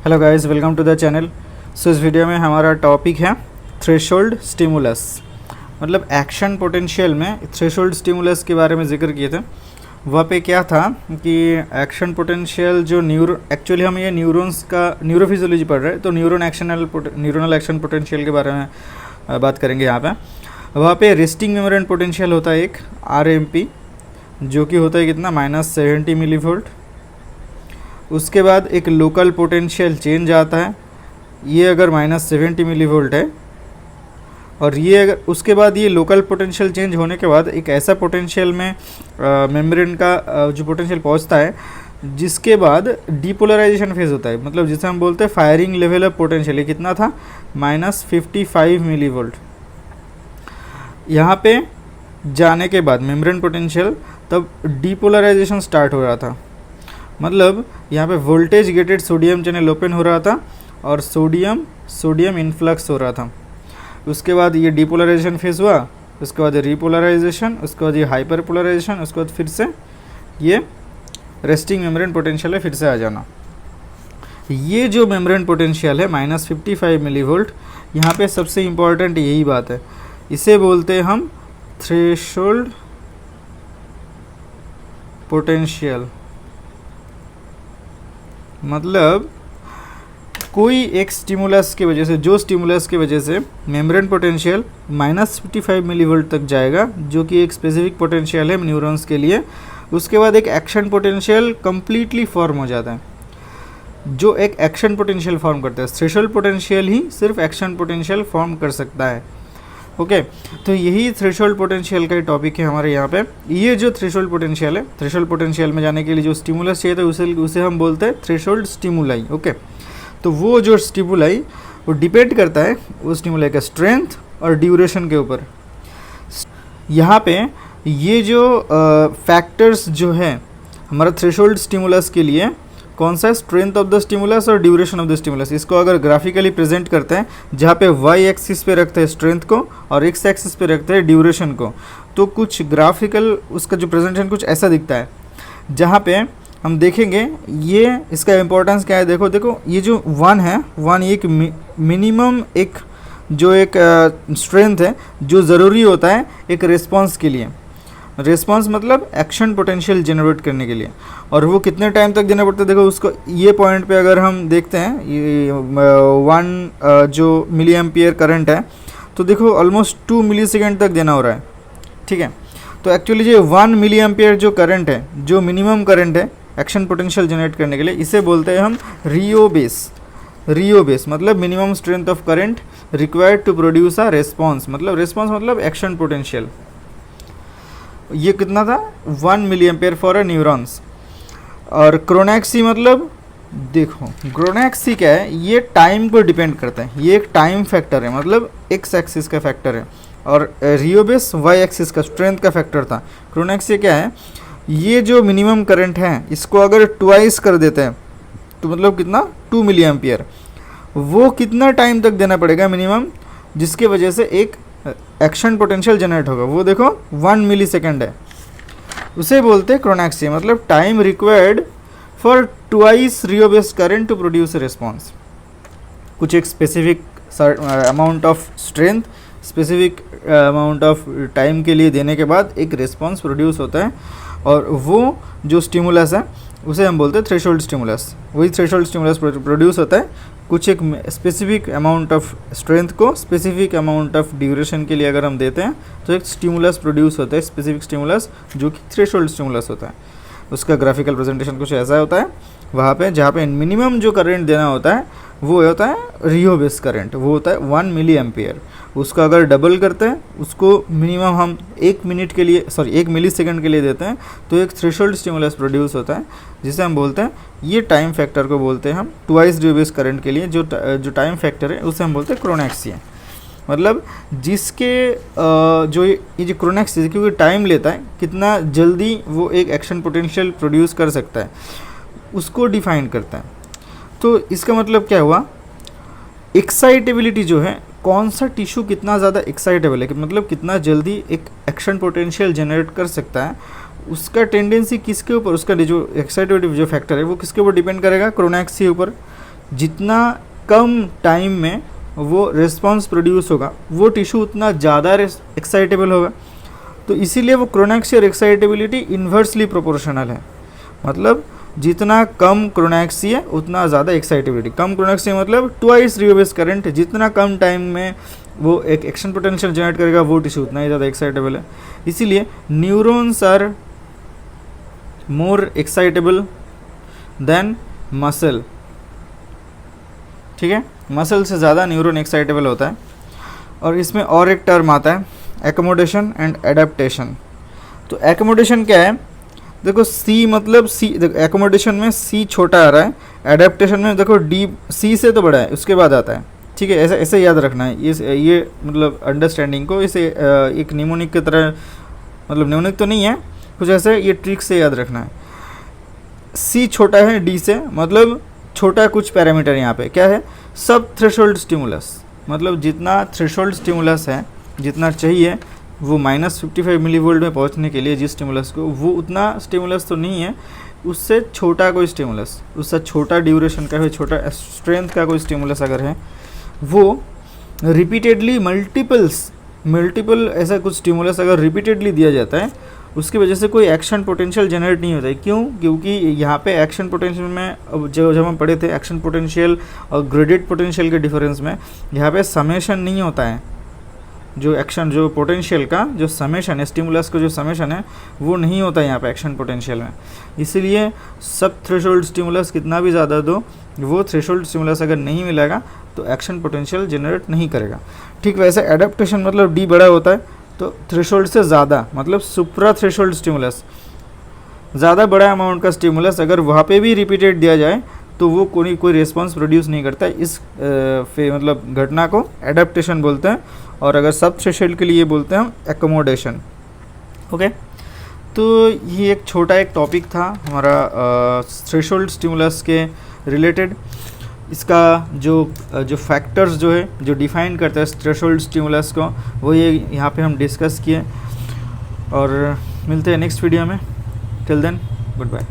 Hello guys, welcome to the channel. So इस video में हमारा टॉपिक है थ्रेशोल्ड स्टिमुलस। मतलब एक्शन पोटेंशियल में थ्रेशोल्ड स्टिमुलस के बारे में जिक्र किए थे। वहाँ पे क्या था कि एक्शन पोटेंशियल जो एक्चुअली हम ये न्यूरॉन्स का न्यूरोफिजियोलॉजी पढ़ रहे हैं, तो न्यूरोनल एक्शन पोटेंशियल के बारे में बात करेंगे यहाँ पे। वहाँ पे रेस्टिंग मेम्ब्रेन पोटेंशियल होता है एक RMP, जो कि होता है कितना -70 मिलीवोल्ट। उसके बाद एक लोकल पोटेंशियल चेंज आता है, ये अगर -70 मिलीवोल्ट है, और ये अगर उसके बाद ये लोकल पोटेंशियल चेंज होने के बाद एक ऐसा पोटेंशियल में मेम्ब्रेन का जो पोटेंशियल पहुंचता है, जिसके बाद डीपोलराइजेशन फेज होता है। मतलब जिसे हम बोलते हैं फायरिंग लेवल ऑफ पोटेंशियल। ये कितना था -55 मिलीवोल्ट। यहाँ पे जाने के बाद मेम्ब्रेन पोटेंशियल तब डीपोलराइजेशन स्टार्ट हो रहा था। मतलब यहाँ पे voltage gated sodium channel open हो रहा था और सोडियम इन्फ्लक्स हो रहा था। उसके बाद ये डीपोलराइजेशन फेज हुआ, उसके बाद रीपोलराइजेशन, उसके बाद ये हाइपरपोलराइजेशन, उसके बाद फिर से ये रेस्टिंग मेम्ब्रेन पोटेंशियल है, फिर से आ जाना। ये जो मेम्ब्रेन पोटेंशियल है -55 मिलीवोल्ट, यहाँ पे सबसे इम्पॉर्टेंट यही बात है, इसे बोलते हैं हम थ्रेशोल्ड पोटेंशियल। मतलब कोई एक स्टिमुलस की वजह से, जो स्टिमुलस की वजह से मेम्ब्रेन पोटेंशियल -55 मिलीवोल्ट तक जाएगा, जो कि एक स्पेसिफिक पोटेंशियल है न्यूरॉन्स के लिए। उसके बाद एक एक्शन पोटेंशियल कम्प्लीटली फॉर्म हो जाता है, जो एक एक्शन पोटेंशियल फॉर्म करता है। थ्रेशोल्ड पोटेंशियल ही सिर्फ एक्शन पोटेंशियल फॉर्म कर सकता है। ओके, तो यही थ्रेशोल्ड पोटेंशियल का टॉपिक है हमारे यहाँ पे। ये जो थ्रेशोल्ड पोटेंशियल है, थ्रेशोल्ड पोटेंशियल में जाने के लिए जो स्टिमुलस चाहिए था उसे हम बोलते हैं थ्रेशोल्ड स्टिमुलाई। ओके, तो वो जो स्टिमुलाई वो डिपेंड करता है उस स्टिमुलाई का स्ट्रेंथ और ड्यूरेशन के ऊपर। यहाँ पे ये जो फैक्टर्स जो है हमारा थ्रेशोल्ड स्टिमुलस के लिए, कौन सा, स्ट्रेंथ ऑफ द स्टिमुलस और ड्यूरेशन ऑफ द स्टिमुलस, इसको अगर ग्राफिकली प्रेजेंट करते हैं, जहाँ पे y एक्सिस पे रखते हैं स्ट्रेंथ को और x एक्सिस पे रखते हैं ड्यूरेशन को, तो कुछ ग्राफिकल उसका जो प्रेजेंटेशन कुछ ऐसा दिखता है। जहाँ पे हम देखेंगे ये इसका इम्पोर्टेंस क्या है। देखो ये जो 1 है, 1 एक मिनिमम एक जो एक स्ट्रेंथ है जो ज़रूरी होता है एक रिस्पॉन्स के लिए। रिस्पॉन्स मतलब एक्शन पोटेंशियल जनरेट करने के लिए, और वो कितने टाइम तक देना पड़ता है। देखो उसको ये पॉइंट पे अगर हम देखते हैं, ये 1 जो मिली एम्पियर करंट है, तो देखो ऑलमोस्ट 2 मिली सेकेंड तक देना हो रहा है। ठीक है, तो एक्चुअली जो 1 मिली एम्पियर जो करंट है, जो मिनिमम करंट है एक्शन पोटेंशियल जनरेट करने के लिए, इसे बोलते हैं हम रियो बेस। मतलब minimum strength of current required to produce a response. मतलब एक्शन पोटेंशियल। ये कितना था 1 milli ampere for a neurons. और क्रोनैक्सी, मतलब देखो क्रोनैक्सी क्या है, ये टाइम को डिपेंड करता है, ये एक टाइम फैक्टर है, मतलब एक्स एक्सिस का फैक्टर है, और रियोबेस वाई एक्सिस का स्ट्रेंथ का फैक्टर था। क्रोनैक्सी क्या है, ये जो मिनिमम करंट है इसको अगर ट्वाइस कर देते हैं तो मतलब कितना 2 मिली एम्पियर, वो कितना टाइम तक देना पड़ेगा मिनिमम, जिसके वजह से एक एक्शन पोटेंशियल जनरेट होगा। वो देखो 1 मिली सेकेंड है, उसे बोलते हैं क्रोनैक्सी। मतलब time required for twice rheobase current to produce a response. कुछ एक specific amount of strength, specific amount of time के लिए देने के बाद एक रिस्पॉन्स प्रोड्यूस होता है, और वो जो स्टिमुलस है उसे हम बोलते हैं थ्रेशोल्ड स्टिमुलस। वही थ्रेशोल्ड स्टिमुलस प्रोड्यूस होता है कुछ एक स्पेसिफिक अमाउंट ऑफ स्ट्रेंथ को स्पेसिफिक अमाउंट ऑफ ड्यूरेशन के लिए अगर हम देते हैं, तो एक स्टिमुलस प्रोड्यूस होता है, स्पेसिफिक स्टिमुलस, जो कि थ्रेशोल्ड स्टिमुलस होता है। उसका ग्राफिकल प्रेजेंटेशन कुछ ऐसा होता है। वहाँ पे जहाँ पे मिनिमम जो करंट देना होता है वो होता है रियोबेस करंट, वो होता है 1 मिली एम्पियर। उसका अगर डबल करते हैं, उसको मिनिमम हम 1 मिली सेकेंड के लिए देते हैं, तो एक थ्रेशोल्ड स्टिमुलस प्रोड्यूस होता है, जिसे हम बोलते हैं, ये टाइम फैक्टर को बोलते हैं हम ट्वाइस रियोबेस करंट के लिए जो टाइम फैक्टर है उसे हम बोलते हैं क्रोनैक्सी। मतलब जिसके ये जो क्रोनैक्सी, क्योंकि टाइम लेता है कितना जल्दी वो एक एक्शन पोटेंशियल प्रोड्यूस कर सकता है, उसको डिफाइन करता है। तो इसका मतलब क्या हुआ, एक्साइटेबिलिटी जो है, कौन सा टिश्यू कितना ज़्यादा एक्साइटेबल है, कि मतलब कितना जल्दी एक एक्शन पोटेंशियल जनरेट कर सकता है, उसका टेंडेंसी किसके ऊपर, उसका जो एक्साइटेबिलिटी जो फैक्टर है वो किसके ऊपर डिपेंड करेगा, क्रोनैक्सी ऊपर। जितना कम टाइम में वो रिस्पॉन्स प्रोड्यूस होगा वो टिश्यू उतना ज़्यादा एक्साइटेबल होगा। तो इसीलिए वो क्रोनैक्सिया और एक्साइटेबिलिटी इन्वर्सली प्रोपोर्शनल है, मतलब जितना कम क्रोनैक्सिया उतना ज़्यादा एक्साइटेबिलिटी। कम क्रोनैक्सिया मतलब ट्वाइस रिवर्स करंट, जितना कम टाइम में वो एक एक्शन पोटेंशियल जनरेट करेगा वो टिश्यू उतना ही ज़्यादा एक्साइटेबल है। इसीलिए neurons are more excitable than muscle, ठीक है, मसल से ज़्यादा न्यूरॉन एक्साइटेबल होता है। और इसमें और एक टर्म आता है एकोमोडेशन एंड एडेप्टेशन। तो एकोमोडेशन क्या है, देखो सी मतलब सी, देखो एकोमोडेशन में सी छोटा आ रहा है, एडेप्टेशन में देखो डी सी से तो बड़ा है उसके बाद आता है, ठीक है, ऐसे ऐसे याद रखना है। ये मतलब अंडरस्टैंडिंग को इसे एक निमोनिक की तरह, मतलब निमोनिक तो नहीं है, कुछ ऐसे ये ट्रिक से याद रखना है। सी छोटा है डी से, मतलब छोटा कुछ पैरामीटर यहाँ पे क्या है, सब थ्रेशोल्ड स्टिमुलस, मतलब जितना थ्रेशोल्ड स्टिमुलस है, जितना चाहिए वो -55 मिलीवोल्ट में पहुँचने के लिए जिस स्टिमुलस को, वो उतना स्टिमुलस तो नहीं है, उससे छोटा कोई स्टिमुलस, उससे छोटा ड्यूरेशन का है, छोटा स्ट्रेंथ का कोई स्टिमुलस अगर है, वो रिपीटेडली मल्टीपल ऐसा कुछ स्टिमुलस अगर रिपीटेडली दिया जाता है, उसकी वजह से कोई एक्शन पोटेंशियल जनरेट नहीं होता है। क्यों? क्योंकि यहाँ पे एक्शन पोटेंशियल में जब हम पढ़े थे एक्शन पोटेंशियल और ग्रेडेड पोटेंशियल के डिफरेंस में, यहाँ पे समेशन नहीं होता है। जो एक्शन, जो पोटेंशियल का जो समेशन है, स्टिमुलस का जो समेशन है वो नहीं होता है यहाँ पे एक्शन पोटेंशियल में। इसीलिए सब थ्रेशोल्ड स्टिमुलस कितना भी ज़्यादा दो, वो थ्रेशोल्ड स्टिमुलस अगर नहीं मिलेगा तो एक्शन पोटेंशियल जनरेट नहीं करेगा। ठीक वैसे एडेप्टेशन मतलब डी बड़ा होता है तो थ्रेशोल्ड से ज़्यादा, मतलब सुप्रा थ्रेशोल्ड स्टिमुलस, ज़्यादा बड़ा अमाउंट का स्टिमुलस अगर वहाँ पे भी रिपीटेड दिया जाए तो वो कोई रिस्पॉन्स प्रोड्यूस नहीं करता। इस मतलब घटना को एडेप्टेशन बोलते हैं, और अगर सब थ्रेशोल्ड के लिए बोलते हैं हम एकोमोडेशन। ओके, तो ये एक छोटा एक टॉपिक था हमारा थ्रेशोल्ड स्टिमुलस के रिलेटेड। इसका जो फैक्टर्स जो है जो डिफाइन करता है थ्रेशोल्ड स्टिमुलस को, वो ये यहाँ पे हम डिस्कस किए, और मिलते हैं नेक्स्ट वीडियो में। Till then good bye.